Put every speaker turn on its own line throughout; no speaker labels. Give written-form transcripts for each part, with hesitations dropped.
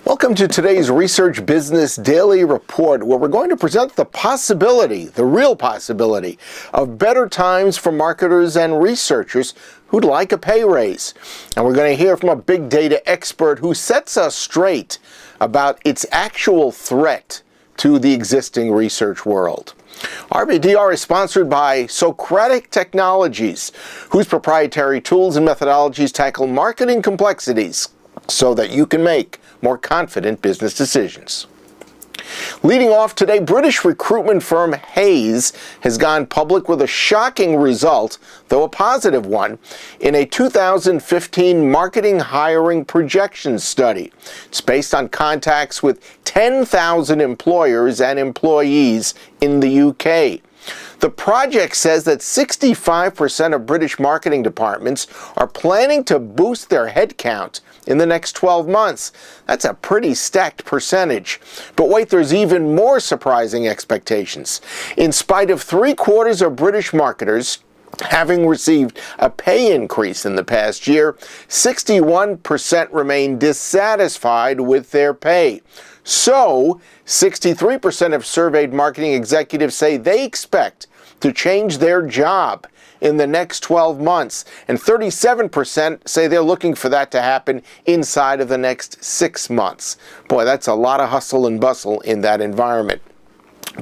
Welcome to today's Research Business Daily Report, where we're going to present the possibility, the real possibility, of better times for marketers and researchers who'd like a pay raise. And we're going to hear from a big data expert who sets us straight about its actual threat to the existing research world. RBDR is sponsored by Socratic Technologies, whose proprietary tools and methodologies tackle marketing complexities so that you can make more confident business decisions. Leading off today, British recruitment firm Hays has gone public with a shocking result, though a positive one, in a 2015 marketing hiring projections study. It's based on contacts with 10,000 employers and employees in the UK. The project says that 65% of British marketing departments are planning to boost their headcount in the next 12 months. That's a pretty stacked percentage. But wait, there's even more surprising expectations. In spite of 3/4 of British marketers having received a pay increase in the past year, 61% remain dissatisfied with their pay. So, 63% of surveyed marketing executives say they expect to change their job in the next 12 months, and 37% say they're looking for that to happen inside of the next 6 months. Boy, that's a lot of hustle and bustle in that environment.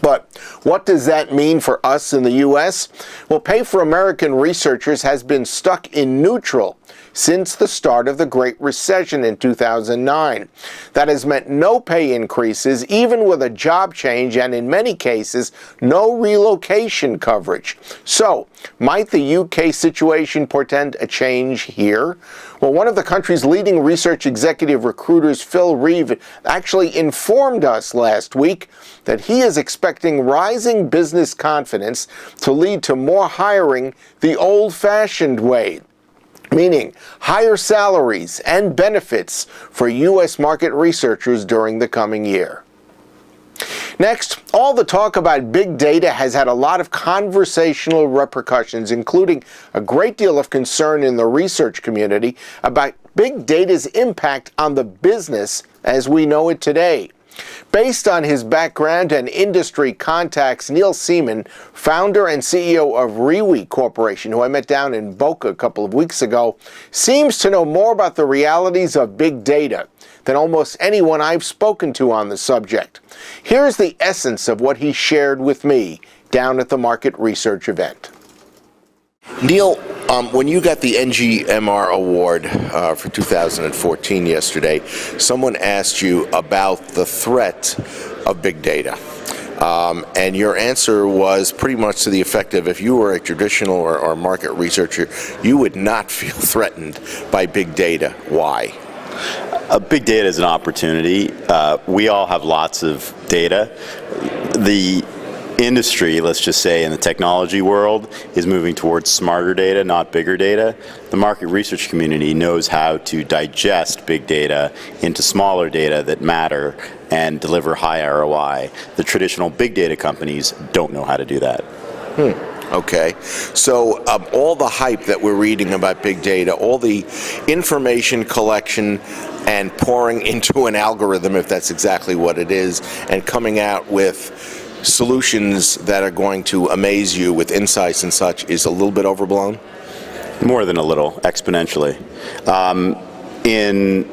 But what does that mean for us in the U.S.? Well, pay for American researchers has been stuck in neutral since the start of the Great Recession in 2009. That has meant no pay increases, even with a job change, and in many cases, no relocation coverage. So, might the UK situation portend a change here? Well, one of the country's leading research executive recruiters, Phil Reeve, actually informed us last week that he is expecting rising business confidence to lead to more hiring the old-fashioned way, meaning higher salaries and benefits for U.S. market researchers during the coming year. Next, all the talk about big data has had a lot of conversational repercussions, including a great deal of concern in the research community about big data's impact on the business as we know it today. Based on his background and industry contacts, Neil Seeman, founder and CEO of ReWe Corporation, who I met down in Boca a couple of weeks ago, seems to know more about the realities of big data than almost anyone I've spoken to on the subject. Here's the essence of what he shared with me down at the market research event. Neil, when you got the NGMR award for 2014 yesterday, someone asked you about the threat of big data. And your answer was pretty much to the effect of, if you were a traditional or market researcher, you would not feel threatened by big data. Why?
Big data is an opportunity. We all have lots of data. The industry, let's just say in the technology world, is moving towards smarter data, not bigger data. The market research community knows how to digest big data into smaller data that matter and deliver high ROI. The traditional big data companies don't know how to do that.
Okay, so all the hype that we're reading about big data, all the information collection and pouring into an algorithm, if that's exactly what it is, and coming out with solutions that are going to amaze you with insights and such, is a little bit overblown?
More than a little, exponentially. In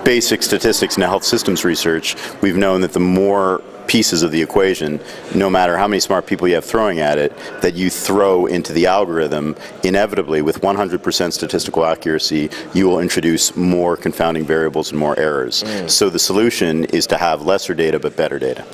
basic statistics and health systems research, we've known that the more pieces of the equation, no matter how many smart people you have throwing at it, that you throw into the algorithm, inevitably, with 100% statistical accuracy, you will introduce more confounding variables and more errors. So the solution is to have lesser data but better data.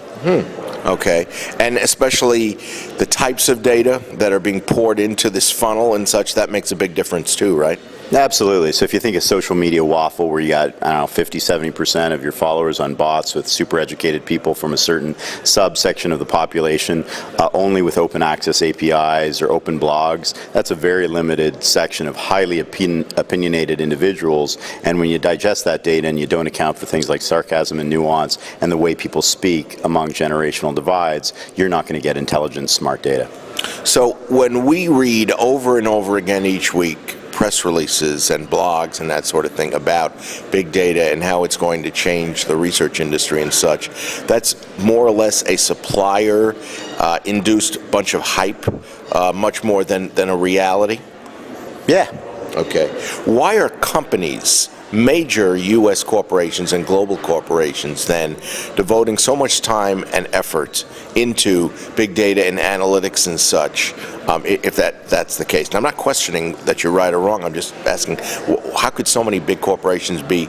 Okay, and especially the types of data that are being poured into this funnel and such, that makes a big difference too, right?
Absolutely. So if you think of social media waffle, where you got, 50-70% of your followers on bots with super educated people from a certain subsection of the population, only with open access APIs or open blogs, that's a very limited section of highly opinionated individuals. And when you digest that data and you don't account for things like sarcasm and nuance and the way people speak among generational divides, you're not going to get intelligent, smart data.
So when we read over and over again each week press releases and blogs and that sort of thing about big data and how it's going to change the research industry and such. That's more or less a supplier induced bunch of hype, much more than a reality?
Yeah.
Okay. Why are companies, major U.S. corporations and global corporations, then devoting so much time and effort into big data and analytics and such, if that's the case? Now, I'm not questioning that you're right or wrong. I'm just asking, how could so many big corporations be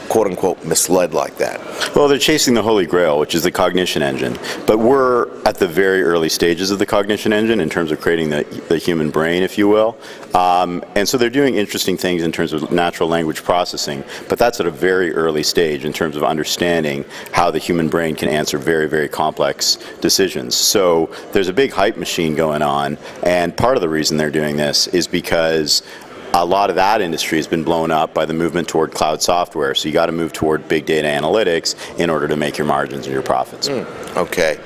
quote-unquote misled like that?
Well, they're chasing the holy grail, which is the cognition engine. But we're at the very early stages of the cognition engine in terms of creating the human brain, if you will. And so they're doing interesting things in terms of natural language processing, but that's at a very early stage in terms of understanding how the human brain can answer very, very complex decisions. So there's a big hype machine going on, and part of the reason they're doing this is because a lot of that industry has been blown up by the movement toward cloud software. So you got to move toward big data analytics in order to make your margins and your profits.
Okay.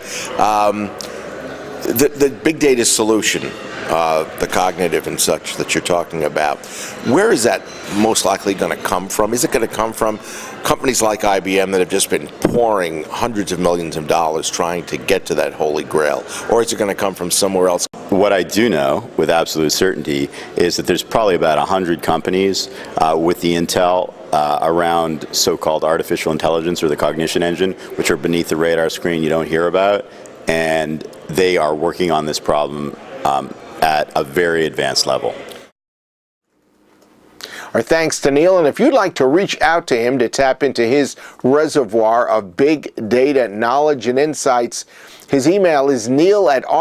The big data solution, the cognitive and such that you're talking about, where is that most likely going to come from? Is it going to come from companies like IBM that have just been pouring hundreds of millions of dollars trying to get to that holy grail? Or is it going to come from somewhere else?
What I do know with absolute certainty is that there's probably about 100 companies with the intel around so-called artificial intelligence or the cognition engine, which are beneath the radar screen you don't hear about, and they are working on this problem at a very advanced level.
Our thanks to Neil, and if you'd like to reach out to him to tap into his reservoir of big data knowledge and insights, his email is neil@riwi.com.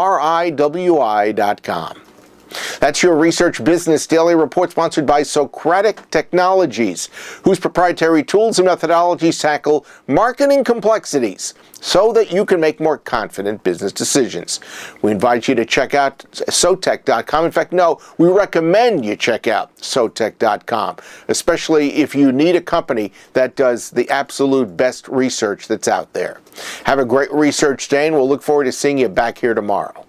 That's your Research Business Daily Report, sponsored by Socratic Technologies, whose proprietary tools and methodologies tackle marketing complexities so that you can make more confident business decisions. We invite you to check out Sotech.com. In fact, no, we recommend you check out Sotech.com, especially if you need a company that does the absolute best research that's out there. Have a great research day, and we'll look forward to seeing you back here tomorrow.